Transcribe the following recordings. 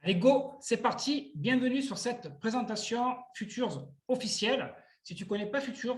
Allez, go, c'est parti. Bienvenue sur cette présentation Futures officielle. Si tu ne connais pas Futures,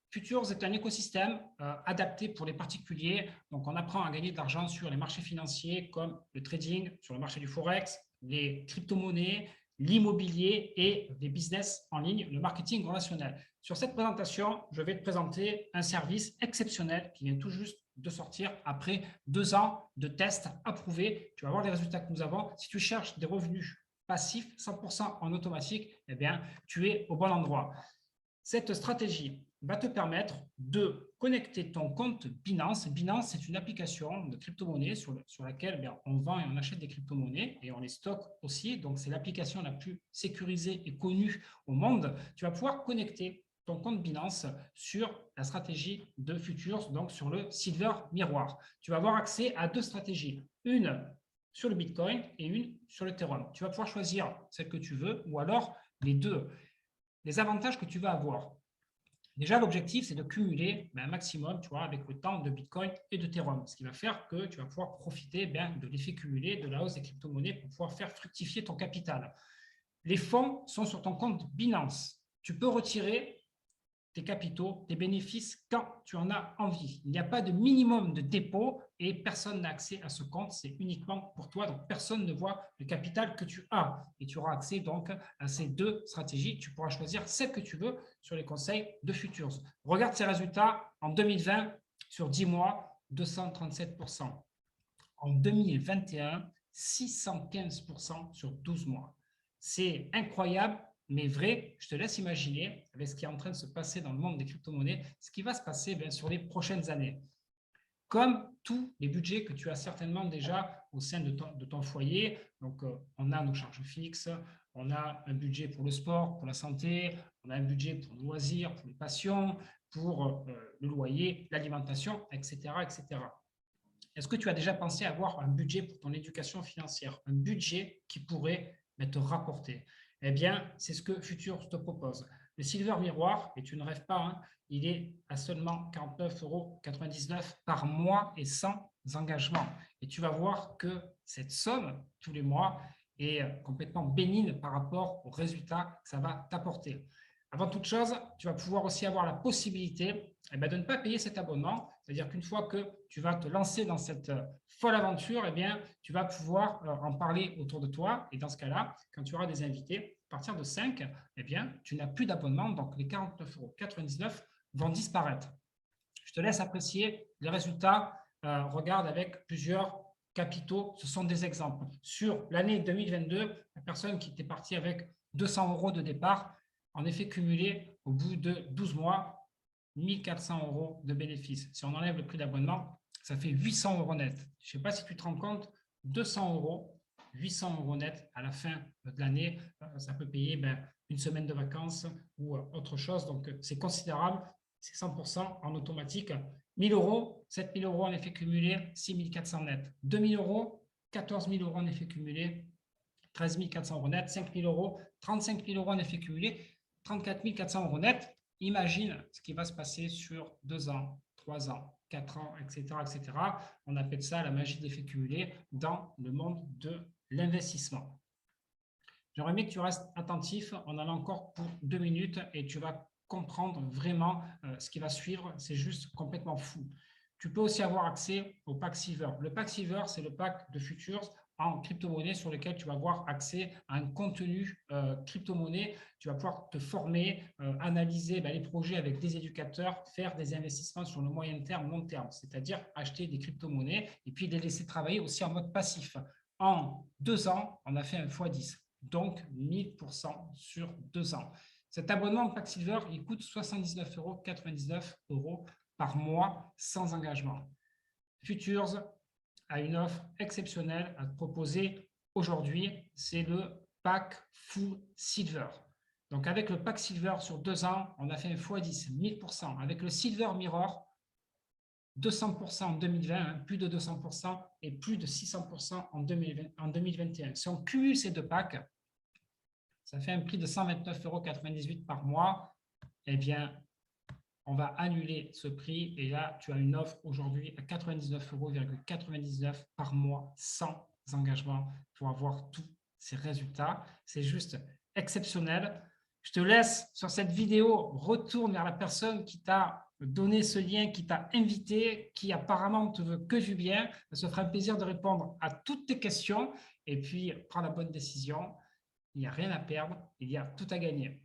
Futures est un écosystème adapté pour les particuliers. Donc, on apprend à gagner de l'argent sur les marchés financiers comme le trading, sur le marché du Forex, les crypto-monnaies, l'immobilier et les business en ligne, le marketing relationnel. Sur cette présentation, je vais te présenter un service exceptionnel qui vient tout juste de sortir après 2 ans de tests approuvés. Tu vas voir les résultats que nous avons. Si tu cherches des revenus passifs, 100% en automatique, eh bien, tu es au bon endroit. Cette stratégie va te permettre de connecter ton compte Binance. Binance, c'est une application de crypto-monnaie sur laquelle on vend et on achète des crypto-monnaies et on les stocke aussi. Donc, c'est l'application la plus sécurisée et connue au monde. Tu vas pouvoir connecter ton compte Binance sur la stratégie de Futures, donc sur le Silver Miroir. Tu vas avoir accès à 2 stratégies. Une sur le Bitcoin et une sur l'Ethereum. Tu vas pouvoir choisir celle que tu veux ou alors les deux. Les avantages que tu vas avoir. Déjà, l'objectif, c'est de cumuler un maximum, tu vois, avec le temps de Bitcoin et d'Ethereum, ce qui va faire que tu vas pouvoir profiter de l'effet cumulé de la hausse des crypto-monnaies pour pouvoir faire fructifier ton capital. Les fonds sont sur ton compte Binance. Tu peux retirer tes capitaux, tes bénéfices quand tu en as envie. Il n'y a pas de minimum de dépôt et personne n'a accès à ce compte. C'est uniquement pour toi. Donc, personne ne voit le capital que tu as. Et tu auras accès donc à ces 2 stratégies. Tu pourras choisir celle que tu veux sur les conseils de Futures. Regarde ces résultats en 2020 sur 10 mois, 237%. En 2021, 615% sur 12 mois. C'est incroyable, mais vrai. Je te laisse imaginer, avec ce qui est en train de se passer dans le monde des crypto-monnaies, ce qui va se passer sur les prochaines années. Comme tous les budgets que tu as certainement déjà au sein de ton foyer, donc on a nos charges fixes, on a un budget pour le sport, pour la santé, on a un budget pour nos loisirs, pour les passions, pour le loyer, l'alimentation, etc., etc. Est-ce que tu as déjà pensé à avoir un budget pour ton éducation financière, un budget qui pourrait te rapporter? Eh bien, c'est ce que Futures te propose. Le Silver Miroir, et tu ne rêves pas, hein, il est à seulement 49,99 € par mois et sans engagement. Et tu vas voir que cette somme, tous les mois, est complètement bénigne par rapport aux résultats que ça va t'apporter. Avant toute chose, tu vas pouvoir aussi avoir la possibilité de ne pas payer cet abonnement. C'est-à-dire qu'une fois que tu vas te lancer dans cette folle aventure, tu vas pouvoir en parler autour de toi. Et dans ce cas-là, quand tu auras des invités, à partir de 5, tu n'as plus d'abonnement. Donc, les 49,99 € vont disparaître. Je te laisse apprécier les résultats. Regarde avec plusieurs capitaux. Ce sont des exemples. Sur l'année 2022, la personne qui était partie avec 200 € de départ, en effet cumulé, au bout de 12 mois, 1 400 € de bénéfices. Si on enlève le prix d'abonnement, ça fait 800 € net. Je ne sais pas si tu te rends compte, 200 €, 800 € net à la fin de l'année, ça peut payer une semaine de vacances ou autre chose. Donc, c'est considérable. C'est 100% en automatique. 1 000 €, 7 000 € en effet cumulé, 6 400 € net. 2 000 €, 14 000 € en effet cumulé, 13 400 € net. 5 000 €, 35 000 € en effet cumulé, 34 400 € net. Imagine ce qui va se passer sur 2 ans, 3 ans, 4 ans, etc., etc. On appelle ça la magie de l'effet cumulé dans le monde de l'investissement. J'aimerais bien que tu restes attentif. On en a encore pour 2 minutes et tu vas comprendre vraiment ce qui va suivre. C'est juste complètement fou. Tu peux aussi avoir accès au pack Silver. Le pack Silver, c'est le pack de Futures en crypto-monnaie sur lequel tu vas avoir accès à un contenu crypto-monnaie. Tu vas pouvoir te former, analyser les projets avec des éducateurs, faire des investissements sur le moyen terme, long terme, c'est-à-dire acheter des crypto-monnaies et puis les laisser travailler aussi en mode passif. En 2 ans, on a fait un x10. Donc 1000% sur 2 ans. Cet abonnement Pack Silver, il coûte 79,99 € par mois sans engagement. Futures a une offre exceptionnelle à te proposer aujourd'hui, c'est le Pack Full Silver. Donc avec le Pack Silver sur 2 ans, on a fait un x10, 1000%. Avec le Silver Mirror, 200% en 2020, plus de 200% et plus de 600% en 2021. Si on cumule ces 2 packs, ça fait un prix de 129,98 € par mois. Eh bien, on va annuler ce prix et là, tu as une offre aujourd'hui à 99,99 € par mois sans engagement pour avoir tous ces résultats. C'est juste exceptionnel. Je te laisse sur cette vidéo, retourne vers la personne qui t'a donné ce lien, qui t'a invité, qui apparemment ne te veut que du bien. Ça se fera un plaisir de répondre à toutes tes questions et puis prends la bonne décision. Il n'y a rien à perdre, il y a tout à gagner.